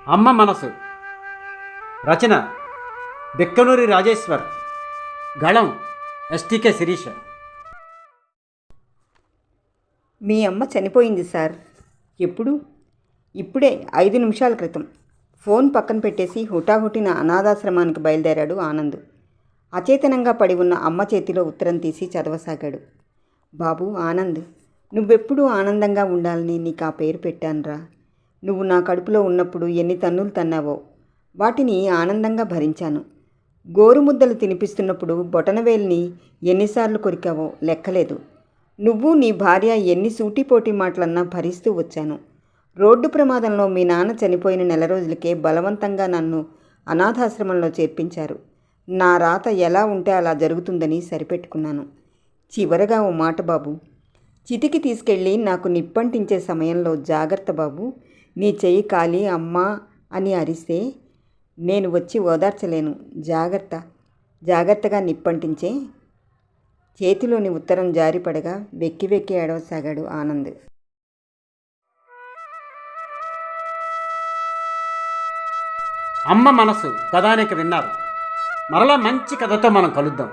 అమ్మ మనసు. రచన బెక్కనూరి రాజేశ్వర్. గళం ఎస్టీకే శిరీష. మీ అమ్మ చనిపోయింది సార్. ఎప్పుడు? ఇప్పుడే 5 నిమిషాల క్రితం. ఫోన్ పక్కన పెట్టేసి హుటాహుటిన అనాథాశ్రమానికి బయలుదేరాడు ఆనంద్. అచేతనంగా పడి ఉన్న అమ్మ చేతిలో ఉత్తరం తీసి చదవసాగాడు. బాబు ఆనంద్, నువ్వెప్పుడూ ఆనందంగా ఉండాలని నీకు ఆ పేరు పెట్టానురా. నువ్వు నా కడుపులో ఉన్నప్పుడు ఎన్ని తన్నులు తన్నావో వాటిని ఆనందంగా భరించాను. గోరుముద్దలు తినిపిస్తున్నప్పుడు బొటనవేల్ని ఎన్నిసార్లు కొరికావో లెక్కలేదు. నువ్వు నీ భార్య ఎన్ని సూటిపోటి మాటలన్నా భరిస్తూ వచ్చాను. రోడ్డు ప్రమాదంలో మీ నాన్న చనిపోయిన నెల రోజులకే బలవంతంగా నన్ను అనాథాశ్రమంలో చేర్పించారు. నా రాత ఎలా ఉంటే అలా జరుగుతుందని సరిపెట్టుకున్నాను. చివరగా ఓ మాట బాబు, చితికి తీసుకెళ్ళి నాకు నిప్పంటించే సమయంలో జాగ్రత్త బాబు, నీ చెయ్యి కాలి అమ్మా అని అరిస్తే నేను వచ్చి ఓదార్చలేను. జాగ్రత్త. జాగ్రత్తగా నిప్పంటించే. చేతిలోని ఉత్తరం జారిపడగా వెక్కి వెక్కి ఏడవసాగాడు ఆనంద్. అమ్మ మనసు కథానిక విన్నారు. మరలా మంచి కథతో మనం కలుద్దాం.